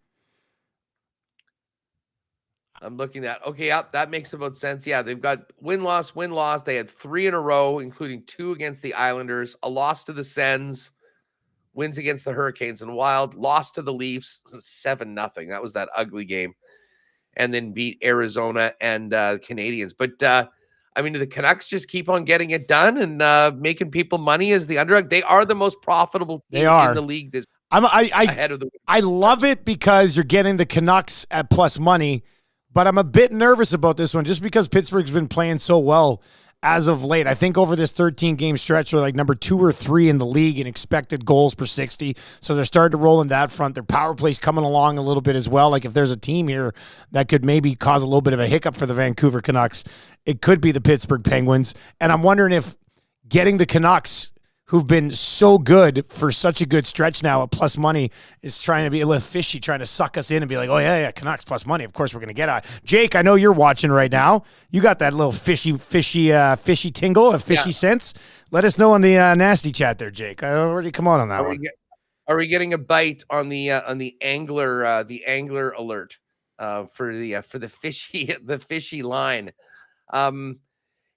I'm looking at, okay, yep, that makes about sense. Yeah, they've got win-loss. They had 3 in a row, including 2 against the Islanders, a loss to the Sens, wins against the Hurricanes and Wild, lost to the Leafs, 7-0. That was that ugly game. And then beat Arizona and Canadians. But, I mean, the Canucks just keep on getting it done and making people money as the underdog. They are the most profitable team in the league this ahead of the I love it because you're getting the Canucks at plus money. But I'm a bit nervous about this one just because Pittsburgh's been playing so well as of late. I think over this 13-game stretch, they're like number 2 or 3 in the league in expected goals per 60. So they're starting to roll in that front. Their power play's coming along a little bit as well. Like if there's a team here that could maybe cause a little bit of a hiccup for the Vancouver Canucks, it could be the Pittsburgh Penguins. And I'm wondering if getting the Canucks who've been so good for such a good stretch now at plus money, is trying to be a little fishy, trying to suck us in and be like, oh, yeah, Canucks plus money. Of course, we're going to get it. Jake, I know you're watching right now. You got that little fishy tingle, a fishy sense. Let us know on the nasty chat there, Jake. I already come on that one. Are we getting a bite on the angler alert for the fishy line?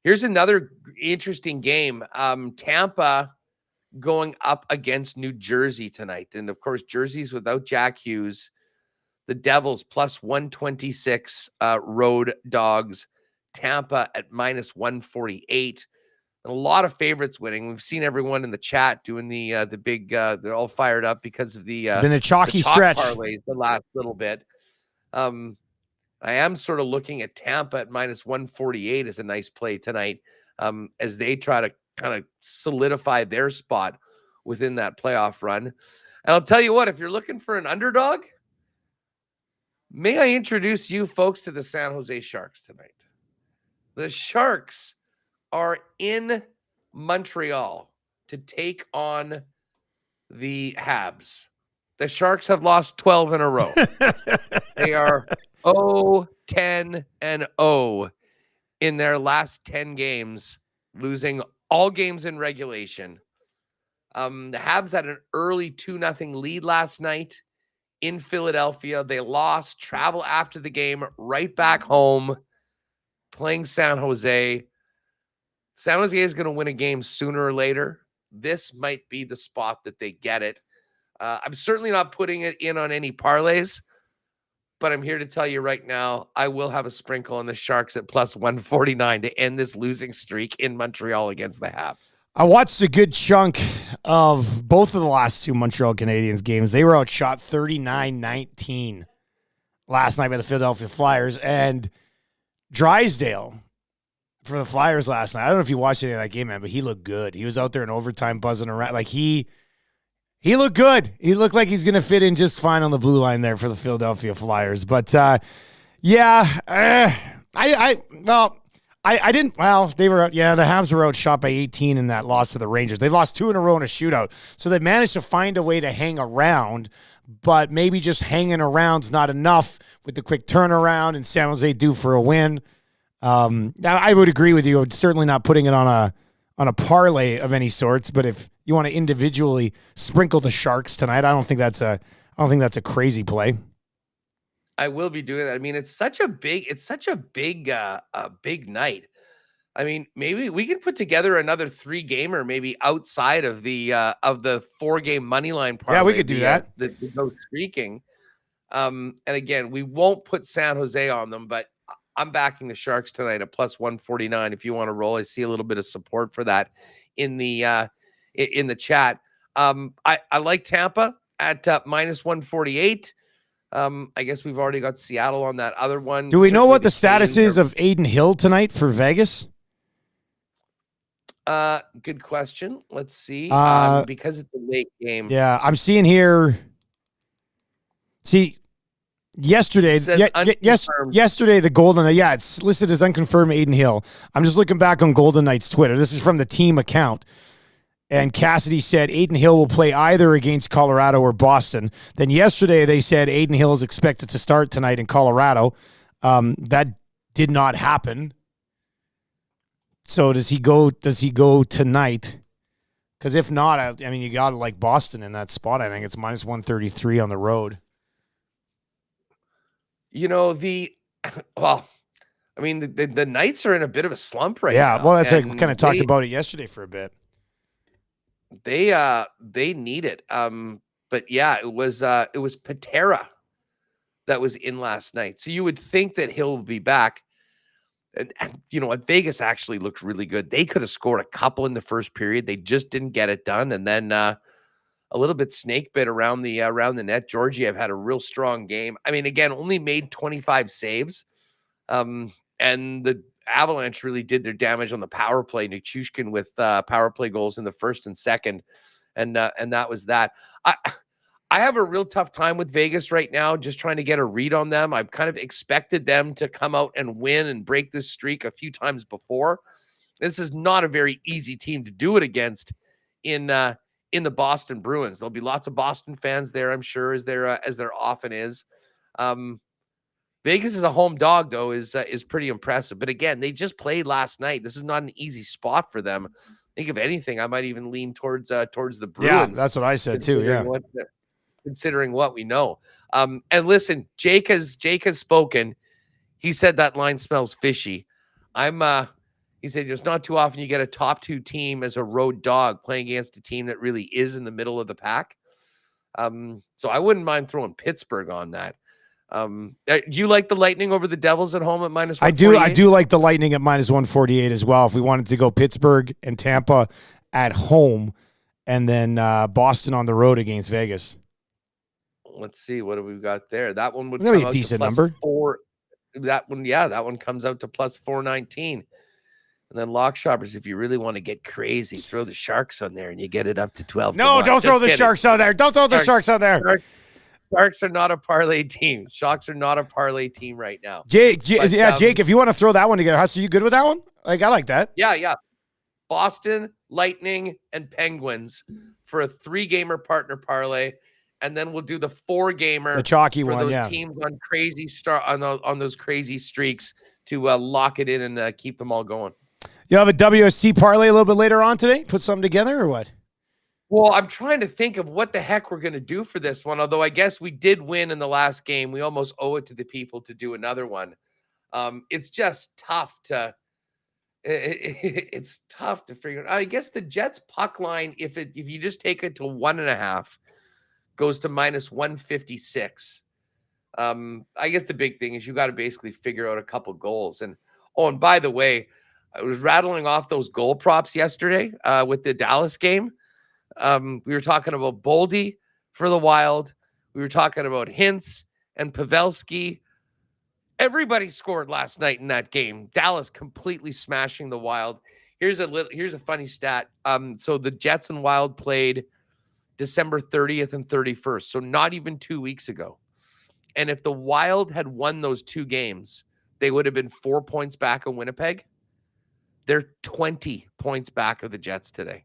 Here's another interesting game. Tampa going up against New Jersey tonight, and of course, Jersey's without Jack Hughes. The Devils plus 126 road dogs. Tampa at minus 148. A lot of favorites winning. We've seen everyone in the chat doing the big. They're all fired up because of the been a chalky stretch parlays the last little bit. I am sort of looking at Tampa at minus 148 as a nice play tonight, as they try to kind of solidify their spot within that playoff run. And I'll tell you what, if you're looking for an underdog, may I introduce you folks to the San Jose Sharks tonight? The Sharks are in Montreal to take on the Habs. The Sharks have lost 12 in a row. They are 0-10-0 in their last 10 games, losing all games in regulation. The Habs had an early 2-0 lead last night in Philadelphia. They lost, travel after the game, right back home, playing San Jose. San Jose is going to win a game sooner or later. This might be the spot that they get it. I'm certainly not putting it in on any parlays, but I'm here to tell you right now, I will have a sprinkle on the Sharks at plus 149 to end this losing streak in Montreal against the Habs. I watched a good chunk of both of the last two Montreal Canadiens games. They were outshot 39-19 last night by the Philadelphia Flyers, and Drysdale for the Flyers last night. I don't know if you watched any of that game, man, but he looked good. He was out there in overtime buzzing around. Like he looked good. He looked like he's going to fit in just fine on the blue line there for the Philadelphia Flyers. But I didn't. Well, they were. Yeah, the Habs were outshot by 18 in that loss to the Rangers. They've lost 2 in a row in a shootout, so they managed to find a way to hang around. But maybe just hanging around's not enough with the quick turnaround and San Jose due for a win. I would agree with you. Certainly not putting it on a parlay of any sorts. But if you want to individually sprinkle the Sharks tonight, I don't think that's a crazy play. I will be doing that. I mean, it's such a big night. I mean, maybe we can put together another 3-gamer, maybe outside of the 4-game money line parlay. Yeah, we could do that. The go streaking. And again, we won't put San Jose on them, but I'm backing the Sharks tonight at plus 149. If you want to roll, I see a little bit of support for that in the chat. I like Tampa at minus 148. I guess we've already got Seattle on that other one. Do we know what the status is of Aiden Hill tonight for Vegas? Good question. Let's see. Because it's a late game. Yeah, I'm seeing here. See, yesterday, yesterday the Golden Knight, it's listed as unconfirmed Aiden Hill. I'm just looking back on Golden Knight's Twitter. This is from the team account. And Cassidy said Aiden Hill will play either against Colorado or Boston. Then yesterday they said Aiden Hill is expected to start tonight in Colorado. That did not happen. So does he go tonight? Because if not, I mean, you got to like Boston in that spot. I think it's minus 133 on the road. You know, the Knights are in a bit of a slump right now. Yeah, well, that's like we kind of talked about it yesterday for a bit. They need it. But yeah, it was Patera that was in last night. So you would think that he'll be back. And you know what? Vegas actually looked really good. They could have scored a couple in the first period. They just didn't get it done. And then a little bit snake bit around the net. Georgiev had a real strong game. I mean, again, only made 25 saves. And the Avalanche really did their damage on the power play. Nichushkin with power play goals in the first and second. And that was that. I have a real tough time with Vegas right now, just trying to get a read on them. I've kind of expected them to come out and win and break this streak a few times before. This is not a very easy team to do it against in the Boston Bruins. There'll be lots of Boston fans there, I'm sure, as there often is. Vegas is a home dog, though, is pretty impressive. But again, they just played last night. This is not an easy spot for them. I think, if anything, I might even lean towards the Bruins. Yeah, that's what I said too. Yeah, considering what we know. And listen, Jake has spoken. He said that line smells fishy. He said it's not too often you get a top 2 team as a road dog playing against a team that really is in the middle of the pack. So I wouldn't mind throwing Pittsburgh on that. Do you like the Lightning over the Devils at home at -148? I do like the Lightning at -148 as well. If we wanted to go Pittsburgh and Tampa at home, and then Boston on the road against Vegas. Let's see, what have we got there? That one would be a decent number. That one comes out to +419. And then lock shoppers, if you really want to get crazy, throw the Sharks on there and you get it up to 12. No, don't throw the Sharks on there. Don't throw the Sharks on there. Sharks are not a parlay team. Sharks are not a parlay team right now. Jake, if you want to throw that one together, Huss, are you good with that one? Like, I like that. Yeah. Boston, Lightning, and Penguins for a 3-gamer partner parlay, and then we'll do the 4-gamer, the chalky for one, those teams on crazy on those crazy streaks to lock it in and keep them all going. You'll have a WST parlay a little bit later on today? Put something together or what? Well, I'm trying to think of what the heck we're going to do for this one. Although I guess we did win in the last game. We almost owe it to the people to do another one. It's just tough to it's tough to figure out. I guess the Jets puck line, if you just take it to 1.5, goes to -156. I guess the big thing is you got to basically figure out a couple goals. And by the way, I was rattling off those goal props yesterday with the Dallas game. We were talking about Boldy for the Wild. We were talking about Hintz and Pavelski. Everybody scored last night in that game. Dallas completely smashing the Wild. Here's a funny stat. So the Jets and Wild played December 30th and 31st. So not even 2 weeks ago. And if the Wild had won those 2 games, they would have been 4 points back of Winnipeg. They're 20 points back of the Jets today.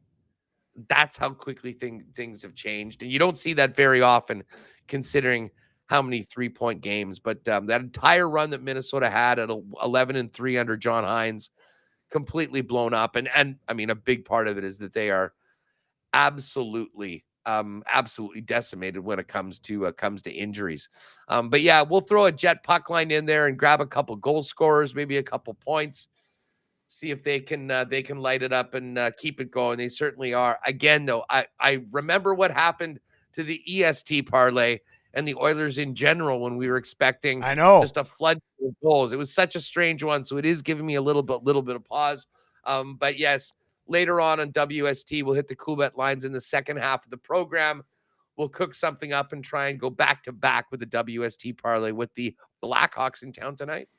That's how quickly things have changed. And you don't see that very often, considering how many 3-point games. But that entire run that Minnesota had at 11-3 under John Hines, completely blown up. And I mean, a big part of it is that they are absolutely decimated when it comes to injuries. But yeah, we'll throw a Jet puck line in there and grab a couple goal scorers, maybe a couple points. See if they can light it up and keep it going. They certainly are. Again, though, I remember what happened to the EST parlay and the Oilers in general when we were expecting just a flood of goals. It was such a strange one, so it is giving me a little bit of pause. But yes, later on WST, we'll hit the cool bet lines in the second half of the program. We'll cook something up and try and go back to back with the WST parlay with the Blackhawks in town tonight.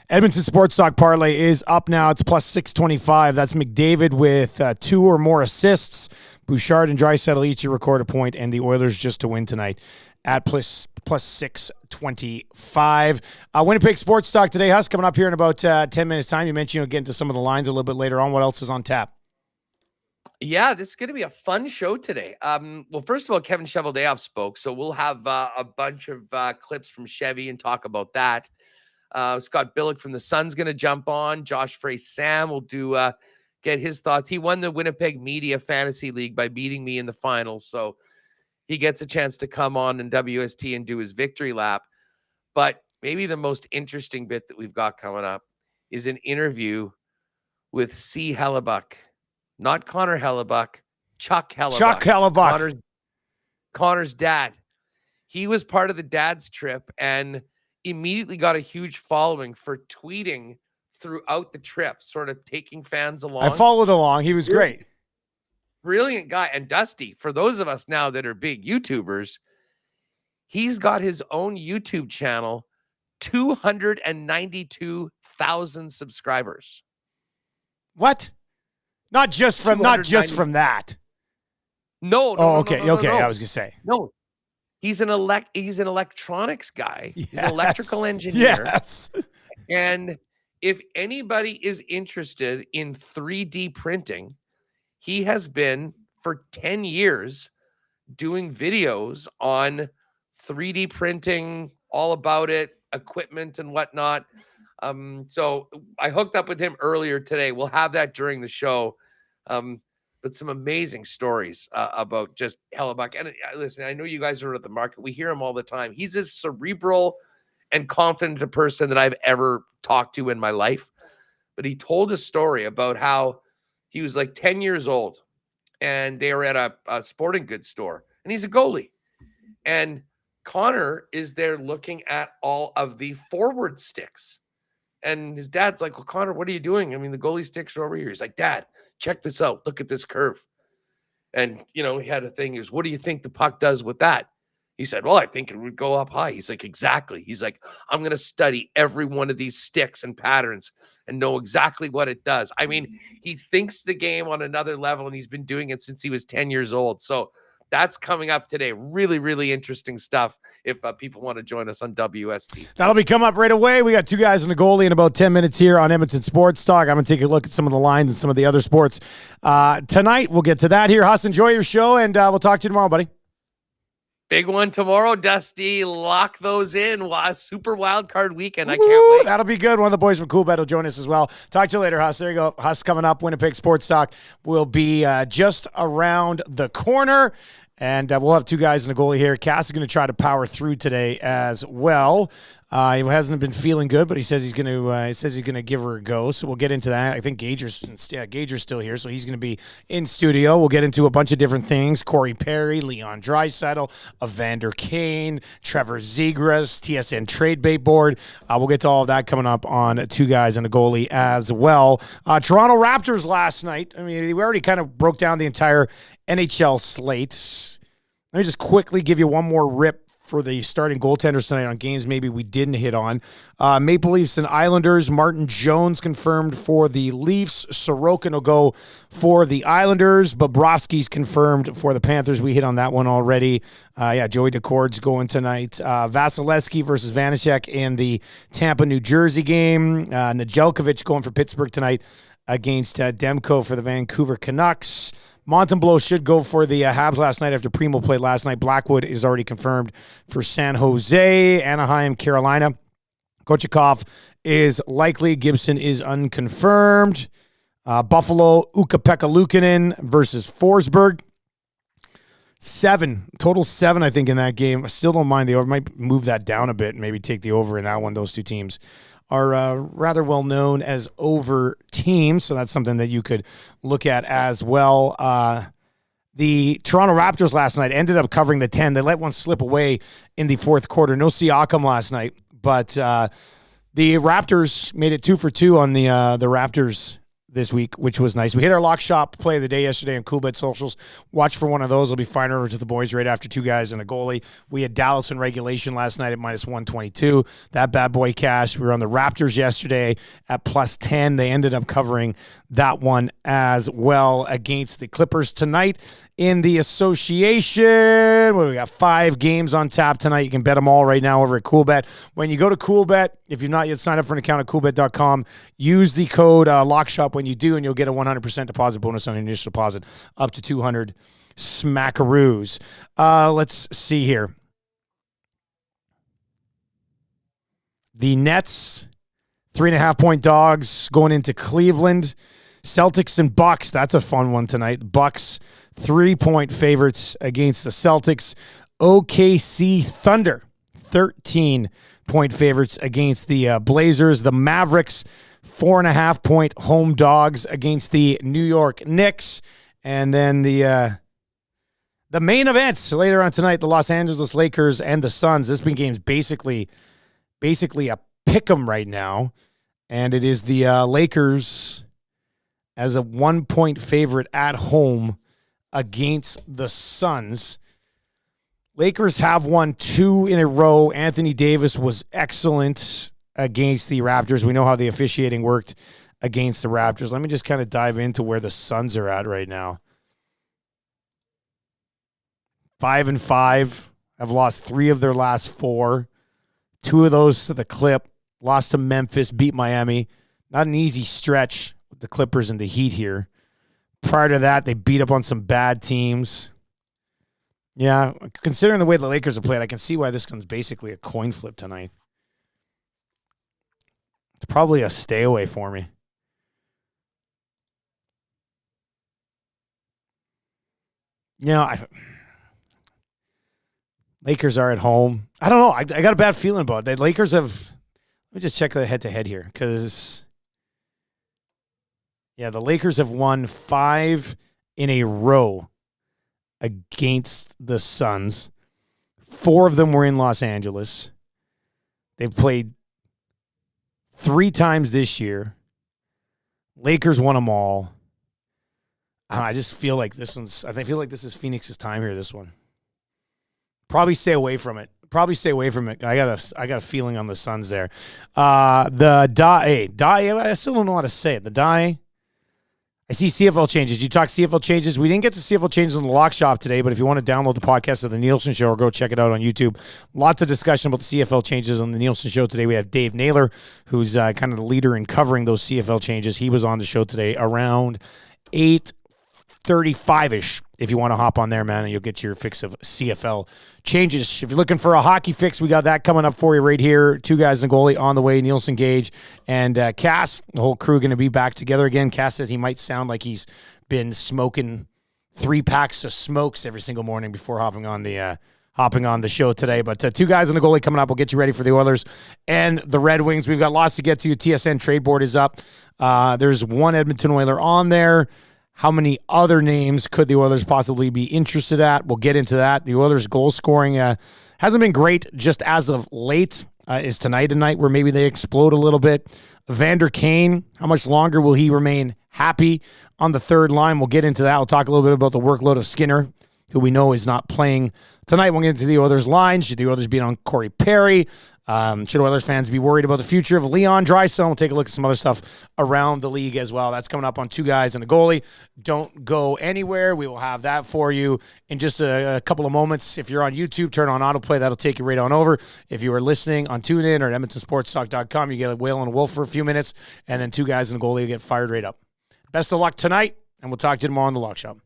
Edmonton Sports Stock Parlay is up now. It's +625. That's McDavid with 2 or more assists. Bouchard and Draisaitl each record a point, and the Oilers just to win tonight at +625. Winnipeg Sports Stock today, Huss, coming up here in about 10 minutes' time. You mentioned you'll get into some of the lines a little bit later on. What else is on tap? Yeah, this is going to be a fun show today. Well, first of all, Kevin Cheveldayoff spoke, so we'll have a bunch of clips from Chevy and talk about that. Scott Billick from the Sun's going to jump on. Josh Frey-Sam will get his thoughts. He won the Winnipeg Media Fantasy League by beating me in the finals, so he gets a chance to come on in WST and do his victory lap. But maybe the most interesting bit that we've got coming up is an interview with C. Hellebuck. Not Connor Hellebuck, Chuck Hellebuck. Chuck Hellebuck. Connor's dad. He was part of the dad's trip and immediately got a huge following for tweeting throughout the trip, sort of taking fans along. I followed along. He was great. Brilliant guy. And Dusty, for those of us now that are big YouTubers, he's got his own YouTube channel, 292,000 subscribers. What? Not just from that. No. Okay. No. I was gonna say no. He's an electronics guy. Yes. He's an electrical engineer. Yes. And if anybody is interested in 3D printing, he has been for 10 years doing videos on 3D printing, all about it, equipment and whatnot. So I hooked up with him earlier today. We'll have that during the show. But some amazing stories about just Hellebuck. And listen, I know you guys are at the market. We hear him all the time. He's as cerebral and confident a person that I've ever talked to in my life. But he told a story about how he was like 10 years old and they were at a sporting goods store and he's a goalie. And Connor is there looking at all of the forward sticks. And his dad's like, well, Connor, what are you doing? I mean, the goalie sticks are over here. He's like, Dad, check this out. Look at this curve. And, he had a thing. He goes, what do you think the puck does with that? He said, well, I think it would go up high. He's like, exactly. He's like, I'm going to study every one of these sticks and patterns and know exactly what it does. I mean, he thinks the game on another level, and he's been doing it since he was 10 years old. So that's coming up today. Really, really interesting stuff if people want to join us on WST. That'll be coming up right away. We got two guys in the goalie in about 10 minutes here on Edmonton Sports Talk. I'm going to take a look at some of the lines and some of the other sports. Tonight, we'll get to that here. Huss, enjoy your show, and we'll talk to you tomorrow, buddy. Big one tomorrow, Dusty. Lock those in. Super wild card weekend. I can't wait. That'll be good. One of the boys from Coolbet will join us as well. Talk to you later, Huss. There you go. Huss coming up. Winnipeg Sports Talk will be just around the corner. And we'll have two guys in the goalie here. Cass is going to try to power through today as well. He hasn't been feeling good, but he says he's going to give her a go. So we'll get into that. I think Gager's still here, so he's going to be in studio. We'll get into a bunch of different things. Corey Perry, Leon Draisaitl, Evander Kane, Trevor Zegras, TSN Trade Bait Board. We'll get to all of that coming up on two guys and a goalie as well. Toronto Raptors last night. I mean, we already kind of broke down the entire NHL slate. Let me just quickly give you one more rip for the starting goaltenders tonight on games maybe we didn't hit on. Maple Leafs and Islanders. Martin Jones confirmed for the Leafs. Sorokin will go for the Islanders. Bobrovsky's confirmed for the Panthers. We hit on that one already. Joey Decord's going tonight. Vasilevsky versus Vanacek in the Tampa, New Jersey game. Nedeljkovic going for Pittsburgh tonight against Demko for the Vancouver Canucks. Montembeault should go for the Habs last night after Primo played last night. Blackwood is already confirmed for San Jose. Anaheim, Carolina. Kochekov is likely. Gibson is unconfirmed. Buffalo, Ukko-Pekka Luukkonen versus Forsberg. Total seven, I think, in that game. I still don't mind the over. Might move that down a bit and maybe take the over in that one. Those two teams are rather well known as over teams, so that's something that you could look at as well. The Toronto Raptors last night ended up covering the 10. They let one slip away in the fourth quarter. No Siakam last night, but the Raptors made it 2 for 2 on the Raptors this week, which was nice. We hit our lock shop play of the day yesterday on Coolbet Socials. Watch for one of those. It'll be firing over to the boys right after two guys and a goalie. We had Dallas in regulation last night at -122. That bad boy cash. We were on the Raptors yesterday at +10. They ended up covering that one as well against the Clippers tonight in the association. We got 5 games on tap tonight. You can bet them all right now over at Coolbet. When you go to Coolbet, if you've not yet signed up for an account at Coolbet.com, use the code LOCKSHOP when you do, and you'll get a 100% deposit bonus on your initial deposit up to 200 smackaroos. Let's see here. The Nets, 3.5-point dogs going into Cleveland. Celtics and Bucks, that's a fun one tonight. Bucks, 3-point favorites against the Celtics. OKC Thunder, 13-point favorites against the Blazers. The Mavericks, 4.5-point home dogs against the New York Knicks. And then the main events later on tonight, the Los Angeles Lakers and the Suns. This game's basically a pick'em right now. And it is the Lakers as a 1-point favorite at home against the Suns. Lakers have won 2 in a row. Anthony Davis was excellent against the Raptors. We know how the officiating worked against the Raptors. Let me just kind of dive into where the Suns are at right now. 5-5, have lost 3 of their last 4. 2 of those to the Clip. Lost to Memphis, beat Miami. Not an easy stretch with the Clippers and the Heat here. Prior to that, they beat up on some bad teams. Yeah, considering the way the Lakers have played, I can see why this one's basically a coin flip tonight. It's probably a stay away for me. Lakers are at home. I don't know. I got a bad feeling about it. The Lakers have. Let me just check the head-to-head here, because the Lakers have won 5 in a row against the Suns. 4 of them were in Los Angeles. They've played 3 times this year. Lakers won them all. I just feel like this one's. I feel like this is Phoenix's time here. This one. Probably stay away from it. I got a feeling on the Suns there. The die. I still don't know how to say it. The die. I see CFL changes. You talk CFL changes. We didn't get to CFL changes on the Lock Shop today, but if you want to download the podcast of the Nielson Show or go check it out on YouTube, lots of discussion about the CFL changes on the Nielson Show today. We have Dave Naylor, who's kind of the leader in covering those CFL changes. He was on the show today around 8:35-ish. If you want to hop on there, man, and you'll get your fix of CFL changes. If you're looking for a hockey fix, we got that coming up for you right here. 2 guys and goalie on the way, Nielson Gage and Cass. The whole crew going to be back together again. Cass says he might sound like he's been smoking 3 packs of smokes every single morning before hopping on the show today. But 2 guys and a goalie coming up. We'll get you ready for the Oilers and the Red Wings. We've got lots to get to. TSN trade board is up. There's 1 Edmonton Oiler on there. How many other names could the Oilers possibly be interested at? We'll get into that. The Oilers' goal scoring hasn't been great just as of late. Is tonight a night where maybe they explode a little bit? Vander Kane, how much longer will he remain happy on the third line? We'll get into that. We'll talk a little bit about the workload of Skinner, who we know is not playing tonight. We'll get into the Oilers' line. Should the Oilers be on Corey Perry? Should Oilers fans be worried about the future of Leon Draisaitl? We'll take a look at some other stuff around the league as well. That's coming up on 2 guys and a goalie. Don't go anywhere. We will have that for you in just a couple of moments. If you're on YouTube, turn on autoplay. That'll take you right on over. If you are listening on TuneIn or at EdmontonSportsTalk.com, you get a whale and a wolf for a few minutes, and then 2 guys and a goalie will get fired right up. Best of luck tonight, and we'll talk to you tomorrow on the Lock Shop.